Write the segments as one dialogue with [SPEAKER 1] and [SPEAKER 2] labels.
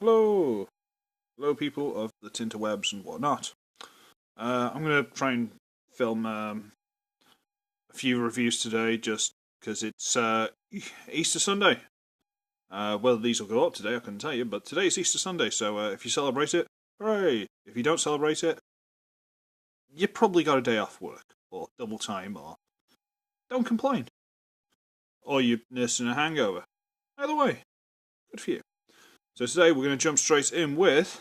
[SPEAKER 1] Hello! Hello people of the tinterwebs and whatnot. I'm going to try and film a few reviews today just because it's Easter Sunday. Whether these will go up today I couldn't tell you, but today's Easter Sunday, so if you celebrate it, hooray! If you don't celebrate it, you probably got a day off work, or double time, or don't complain. Or you're nursing a hangover. Either way, good for you. So today we're going to jump straight in with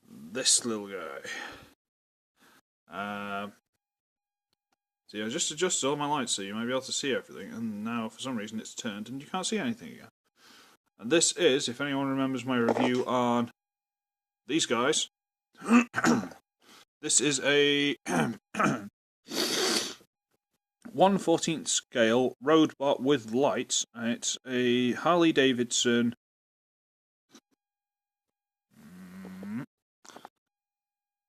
[SPEAKER 1] this little guy. So I just adjusted all my lights so you might be able to see everything, and now for some reason it's turned and you can't see anything again. And this is, if anyone remembers my review on these guys, this is a 1/14 scale RoadBot with lights, and it's a Harley Davidson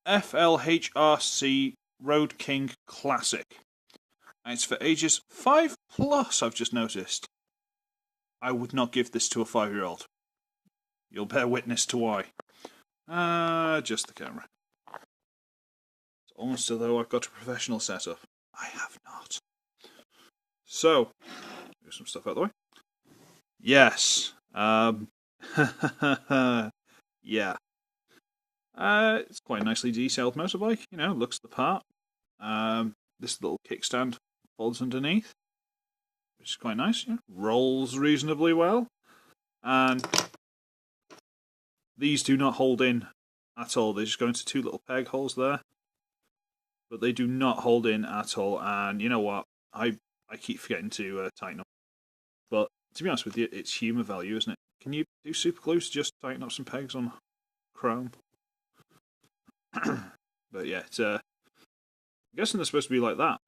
[SPEAKER 1] FLHRC Road King Classic. And it's for ages 5+, I've just noticed. I would not give this to a 5-year-old. You'll bear witness to why. Just the camera. It's almost as though I've got a professional setup. I have not. So, do some stuff out of the way. Yes. Yeah. It's quite a nicely detailed motorbike, you know, looks the part. This little kickstand folds underneath, which is quite nice, you know, rolls reasonably well. And these do not hold in at all, they just go into two little peg holes there. But they do not hold in at all, and you know what, I keep forgetting to tighten them. But to be honest with you, it's humour value, isn't it? Can you do super glue to just tighten up some pegs on chrome? But yeah, it's, I'm guessing they're supposed to be like that.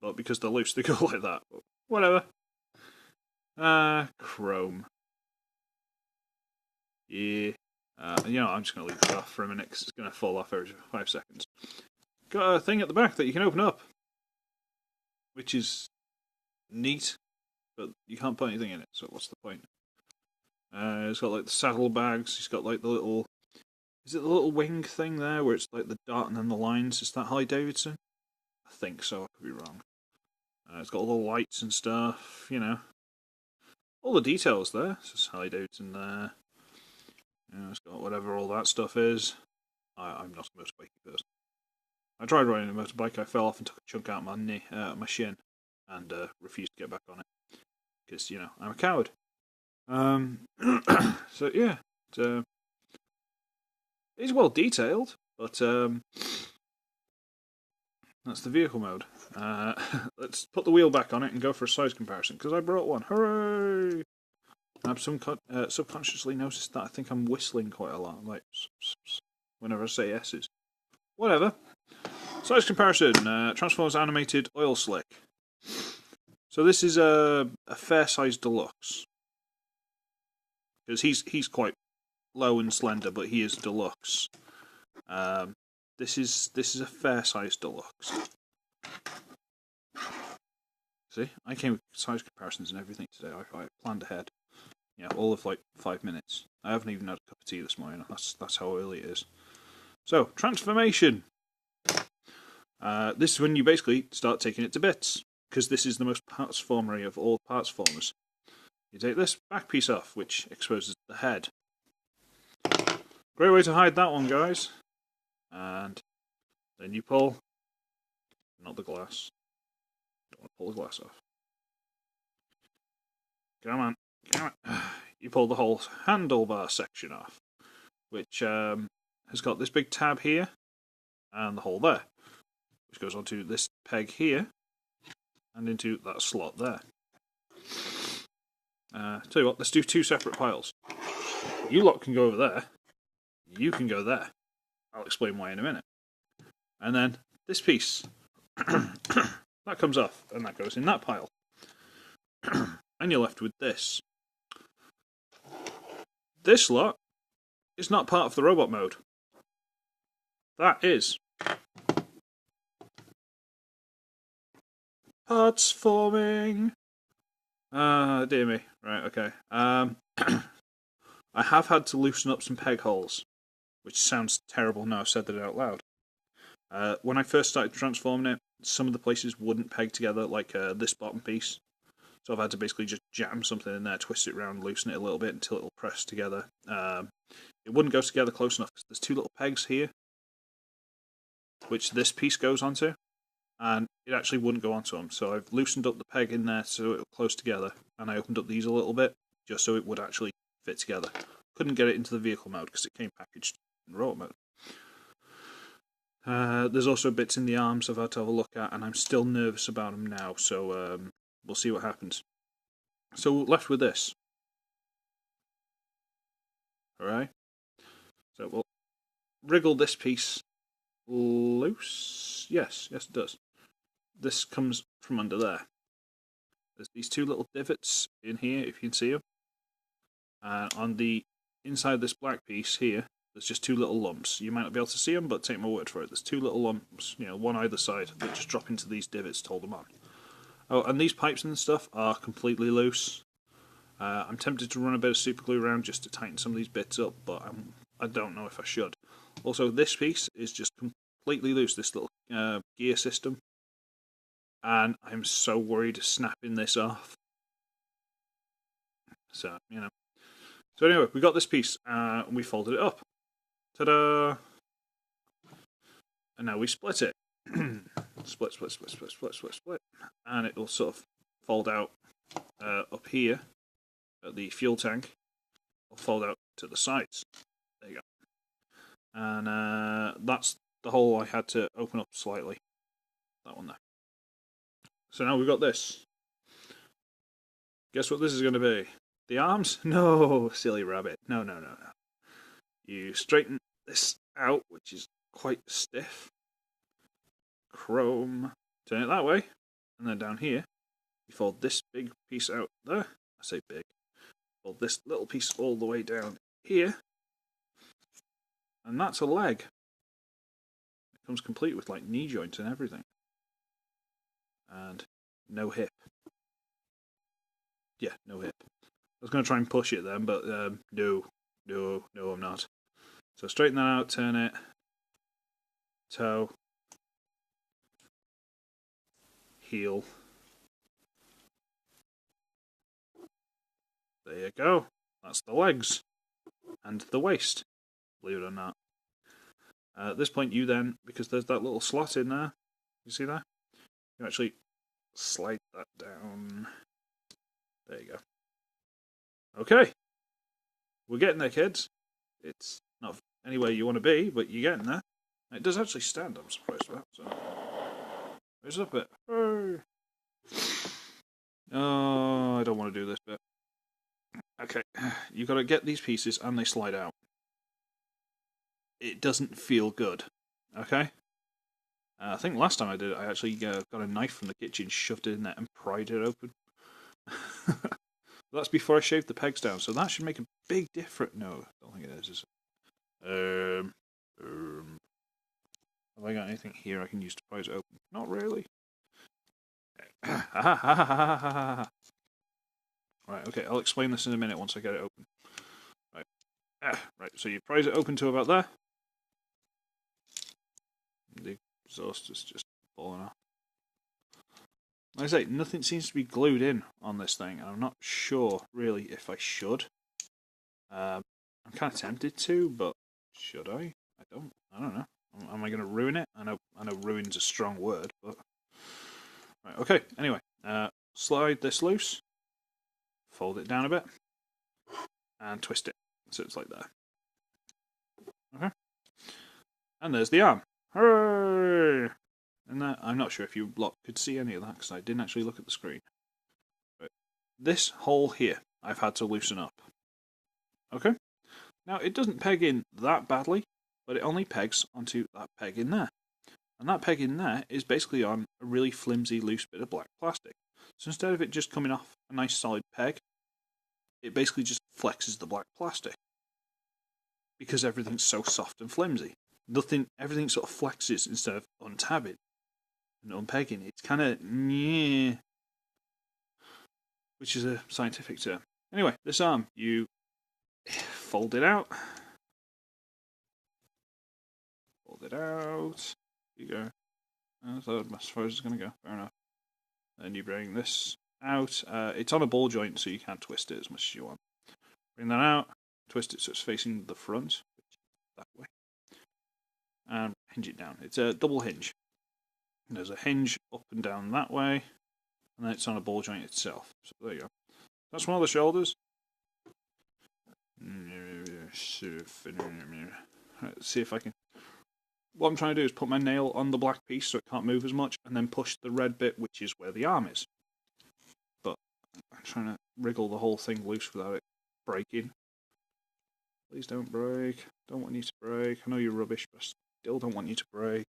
[SPEAKER 1] But because they're loose, they go like that. But whatever. Chrome. Yeah. You know, I'm just going to leave it off for a minute because it's going to fall off every 5 seconds. Got a thing at the back that you can open up, which is neat, but you can't put anything in it, so what's the point? It's got like the saddle bags, it's got like the little... Is it the little wing thing there where it's like the dart and then the lines? Is that Harley Davidson? I think so, I could be wrong. It's got all the lights and stuff, you know. All the details there. It's just Harley Davidson there. You know, it's got whatever all that stuff is. I'm not a motorbikey person. I tried riding a motorbike, I fell off and took a chunk out of my shin, and refused to get back on it. Because, you know, I'm a coward. So, yeah. It's well detailed, but that's the vehicle mode. Let's put the wheel back on it and go for a size comparison, because I brought one. Hooray! I've subconsciously noticed that I think I'm whistling quite a lot, like whenever I say S's. Whatever. Size comparison. Transformers animated oil slick. So this is a fair size deluxe, because he's quite low and slender, but he is deluxe. This is a fair size deluxe. See, I came with size comparisons and everything today. I planned ahead. Yeah, all of like 5 minutes. I haven't even had a cup of tea this morning. That's how early it is. So, transformation. This is when you basically start taking it to bits, because this is the most parts formery of all parts formers. You take this back piece off, which exposes the head. Great way to hide that one, guys. And then you pull, not the glass. Don't want to pull the glass off. Come on, come on. You pull the whole handlebar section off, which has got this big tab here and the hole there, which goes onto this peg here and into that slot there. Tell you what, let's do 2 separate piles. You lot can go over there. You can go there. I'll explain why in a minute. And then this piece. That comes off, and that goes in that pile. And you're left with this. This lot is not part of the robot mode. That is. Parts forming. Dear me. Right, okay. I have had to loosen up some peg holes, which sounds terrible now I've said that out loud. When I first started transforming it, some of the places wouldn't peg together, like this bottom piece. So I've had to basically just jam something in there, twist it around, loosen it a little bit until it'll press together. It wouldn't go together close enough because there's two little pegs here, which this piece goes onto, and it actually wouldn't go onto them. So I've loosened up the peg in there so it'll close together, and I opened up these a little bit just so it would actually fit together. Couldn't get it into the vehicle mode because it came packaged in raw mode. There's also bits in the arms I've had to have a look at, and I'm still nervous about them now, so we'll see what happens. So left with this. Alright. So we'll wriggle this piece loose. Yes, it does. This comes from under there. There's these two little divots in here, if you can see them. And on the inside this black piece here, there's just two little lumps. You might not be able to see them, but take my word for it. There's two little lumps, one either side, that just drop into these divots to hold them on. Oh, and these pipes and stuff are completely loose. I'm tempted to run a bit of super glue around just to tighten some of these bits up, but I don't know if I should. Also, this piece is just completely loose, this little gear system. And I'm so worried of snapping this off. So, So anyway, we got this piece, and we folded it up. Ta-da! And now we split it. split. And it will sort of fold out up here at the fuel tank. It'll fold out to the sides. There you go. And that's the hole I had to open up slightly. That one there. So now we've got this. Guess what this is going to be? The arms? No, silly rabbit. No. You straighten this out, which is quite stiff. Chrome. Turn it that way. And then down here, you fold this big piece out there. I say big. Fold this little piece all the way down here. And that's a leg. It comes complete with like knee joints and everything. And no hip. Yeah, no hip. I was going to try and push it then, but no, I'm not. So straighten that out, turn it, toe, heel. There you go. That's the legs and the waist, believe it or not. At this point, you then, because there's that little slot in there, you see that? You actually slide that down. There you go. Okay. We're getting there, kids. It's not anywhere you want to be, but you're getting there. It does actually stand, I'm surprised about that. So, raise it up a bit. Oh, I don't want to do this bit. Okay, you've got to get these pieces and they slide out. It doesn't feel good. Okay? I think last time I did it, I actually got a knife from the kitchen, shoved it in there and pried it open. That's before I shaved the pegs down, so that should make a big difference. No, I don't think it is it? Have I got anything here I can use to prise it open? Not really. Right, okay, I'll explain this in a minute once I get it open. Right, so you prise it open to about there. The exhaust is just falling off. Like I say, nothing seems to be glued in on this thing, and I'm not sure, really, if I should. I'm kind of tempted to, but should I? I don't know. Am I going to ruin it? I know ruin's a strong word, but... Right, okay, anyway. Slide this loose. Fold it down a bit. And twist it. So it's like that. Okay. And there's the arm. Hooray! And that, I'm not sure if you lot could see any of that because I didn't actually look at the screen. But this hole here, I've had to loosen up. Okay? Now, it doesn't peg in that badly, but it only pegs onto that peg in there. And that peg in there is basically on a really flimsy, loose bit of black plastic. So instead of it just coming off a nice solid peg, it basically just flexes the black plastic. Because everything's so soft and flimsy. Everything sort of flexes instead of untabbing and unpegging. It's kind of yeah, which is a scientific term. Anyway, this arm, you fold it out. Fold it out. There you go. As far as it's going to go. Fair enough. Then you bring this out. It's on a ball joint, so you can't twist it as much as you want. Bring that out. Twist it so it's facing the front, which is that way. And hinge it down. It's a double hinge. And there's a hinge up and down that way, and then it's on a ball joint itself. So there you go. That's one of the shoulders. Let's see if I can. What I'm trying to do is put my nail on the black piece so it can't move as much, and then push the red bit, which is where the arm is. But I'm trying to wriggle the whole thing loose without it breaking. Please don't break. Don't want you to break. I know you're rubbish, but I still don't want you to break.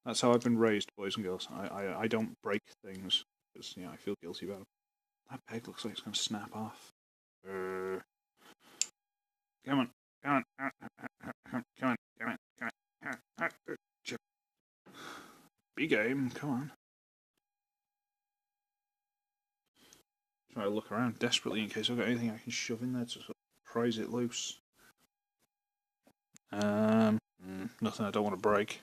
[SPEAKER 1] That's how I've been raised, boys and girls. I don't break things, because I feel guilty about them. That peg looks like it's going to snap off. Come on. Come on. Come on. Be game. Come on. Try to look around desperately in case I've got anything I can shove in there to sort of prise it loose. Nothing I don't want to break.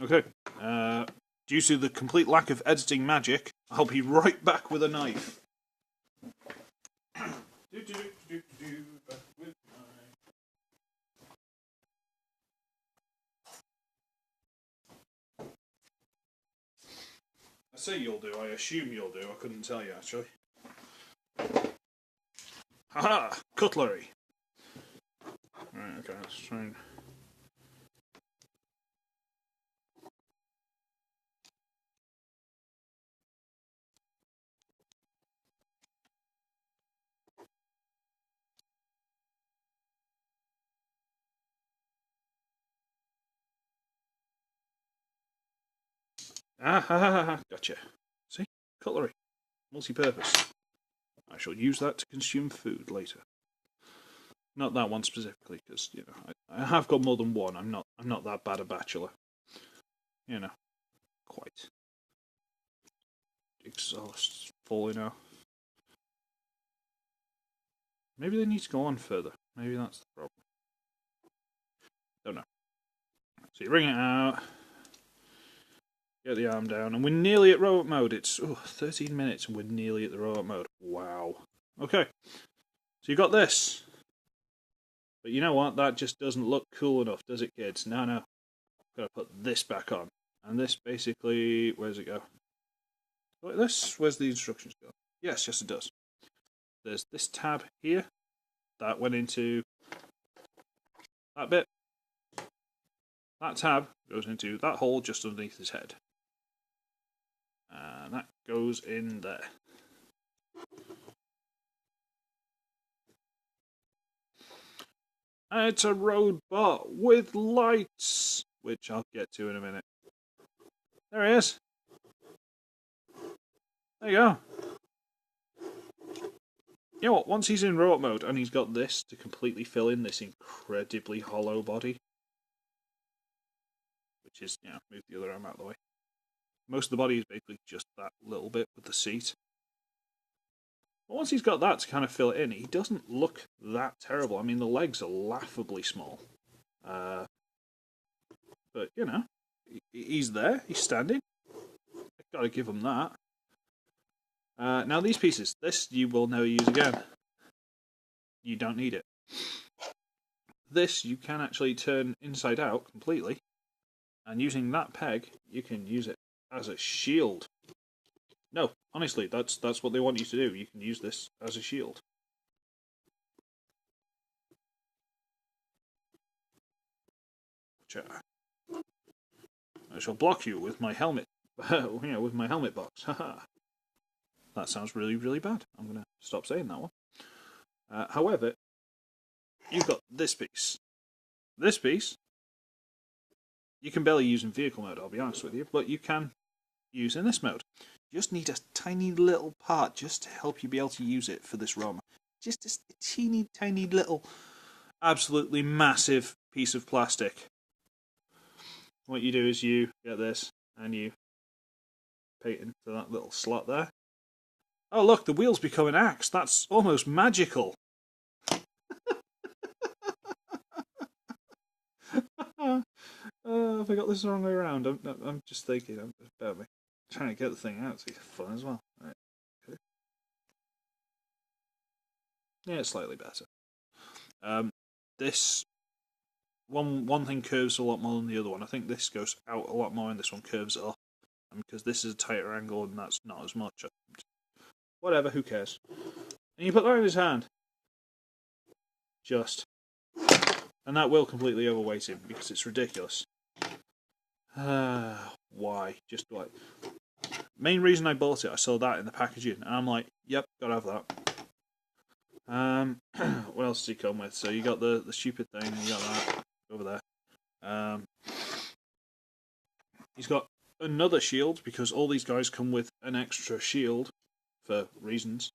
[SPEAKER 1] Okay. Due to the complete lack of editing magic, I'll be right back with a knife. I say you'll do, I assume you'll do, I couldn't tell you actually. Haha! Cutlery! Right, okay, let's try and... Gotcha. See? Cutlery. Multi-purpose. I shall use that to consume food later. Not that one specifically, because, I have got more than one. I'm not that bad a bachelor. Quite. Exhaust falling out. Maybe they need to go on further. Maybe that's the problem. Don't know. So you bring it out. Get the arm down, and we're nearly at robot mode. It's 13 minutes, and we're nearly at the robot mode. Wow. Okay. So you got this. But you know what? That just doesn't look cool enough, does it, kids? No. Gotta put this back on. And this basically... Where's it go? Like this? Where's the instructions go? Yes, it does. There's this tab here. That went into that bit. That tab goes into that hole just underneath his head. And that goes in there. And it's a RoadBot with lights, which I'll get to in a minute. There he is. There you go. You know what, once he's in robot mode and he's got this to completely fill in this incredibly hollow body, which is, move the other arm out of the way. Most of the body is basically just that little bit with the seat. But once he's got that to kind of fill it in, he doesn't look that terrible. I mean, the legs are laughably small. But, he's there, he's standing. I've got to give him that. Now these pieces, this you will never use again. You don't need it. This you can actually turn inside out completely. And using that peg, you can use it as a shield. No, honestly, that's what they want you to do. You can use this as a shield. I shall block you with my helmet. With my helmet box. Haha. That sounds really, really bad. I'm going to stop saying that one. However, you've got this piece. This piece, you can barely use in vehicle mode, I'll be honest with you, but you can use in this mode. You just need a tiny little part just to help you be able to use it for this ROM. just a teeny tiny little, absolutely massive piece of plastic. What you do is you get this and you paint into that little slot there. Oh look, the wheels become an axe. That's almost magical. Have I got this the wrong way around? I'm just thinking. I'm trying to get the thing out. It's fun as well. Right. Okay. Yeah, it's slightly better. This one thing curves a lot more than the other one. I think this goes out a lot more, and this one curves up. And because this is a tighter angle, and that's not as much. Whatever. Who cares? And you put that in his hand. And that will completely overweight him because it's ridiculous. Why? Just like main reason I bought it, I saw that in the packaging, and I'm like, yep, gotta have that. What else does he come with? So you got the stupid thing, you got that over there. He's got another shield because all these guys come with an extra shield for reasons.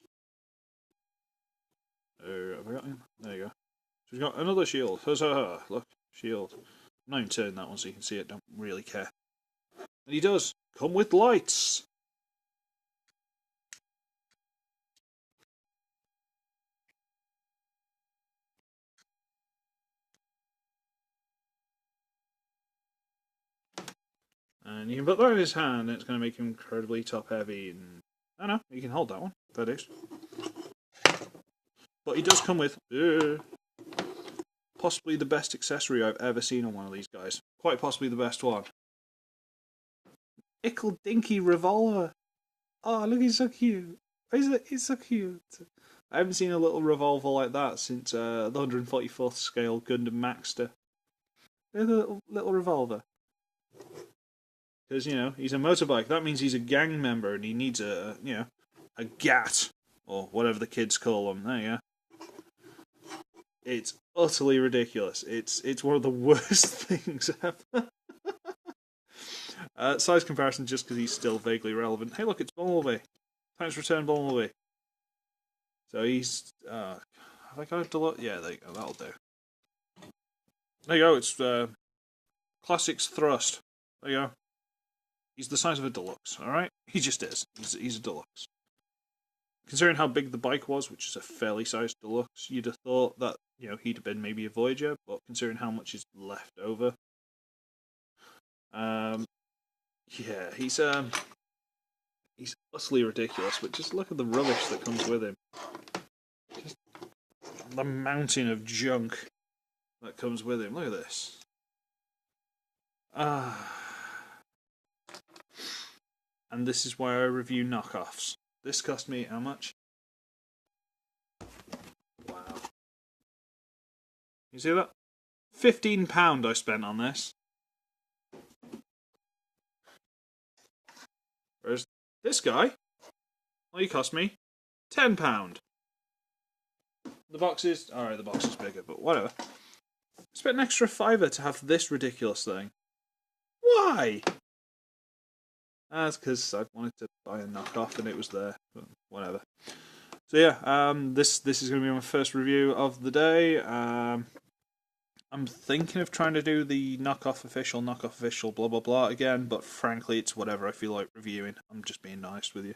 [SPEAKER 1] Have I got him? There you go. So he's got another shield. Huzzah! Look, shield. I'm not even turning that one so you can see it. Don't really care. And he does come with lights. And you can put that in his hand, and it's going to make him incredibly top heavy. And I don't know, you can hold that one. That is. But he does come with possibly the best accessory I've ever seen on one of these guys. Quite possibly the best one. Ickle Dinky revolver. Oh, look, he's so cute. He's so cute. I haven't seen a little revolver like that since the 144th scale Gundam Maxter. There's a little revolver. Because, you know, he's a motorbike. That means he's a gang member and he needs a GAT. Or whatever the kids call them. There you go. It's utterly ridiculous. It's one of the worst things ever. Size comparison just because he's still vaguely relevant. Hey look, it's Bumblebee. Thanks for return Bumblebee. So he's... have I got a deluxe? Yeah, there you go. That'll do. There you go. It's Classics Thrust. There you go. He's the size of a deluxe, alright? He just is. He's a deluxe. Considering how big the bike was, which is a fairly sized deluxe, you'd have thought that, you know, he'd have been maybe a Voyager, but considering how much is left over... yeah, he's utterly ridiculous, but just look at the rubbish that comes with him. Just the mountain of junk that comes with him. Look at this. And this is why I review knockoffs. This cost me how much? Wow. You see that? £15 I spent on this. Whereas this guy, well, he cost me £10. The box is... alright, the box is bigger, but whatever. I spent an extra £5 to have this ridiculous thing. Why? That's because I wanted to buy a knockoff and it was there, but whatever. So yeah, this is going to be my first review of the day. I'm thinking of trying to do the knockoff official, blah blah blah again, but frankly it's whatever I feel like reviewing. I'm just being honest with you.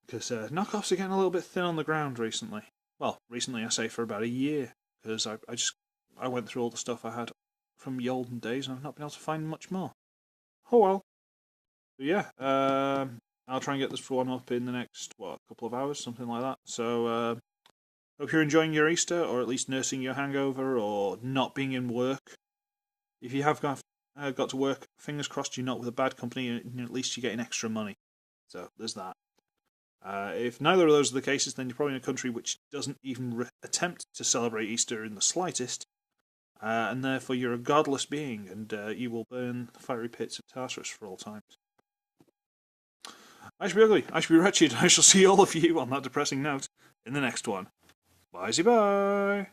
[SPEAKER 1] Because knockoffs are getting a little bit thin on the ground recently. Well, recently I say for about a year, because I went through all the stuff I had from the olden days and I've not been able to find much more. Oh well. But yeah, I'll try and get this one up in the next, couple of hours, something like that. So, hope you're enjoying your Easter, or at least nursing your hangover, or not being in work. If you have got to work, fingers crossed you're not with a bad company, and at least you're getting extra money. So, there's that. If neither of those are the cases, then you're probably in a country which doesn't even attempt to celebrate Easter in the slightest. And therefore you're a godless being, and you will burn the fiery pits of Tartarus for all times. I should be ugly, I should be wretched, I shall see all of you on that depressing note in the next one. Bye-bye.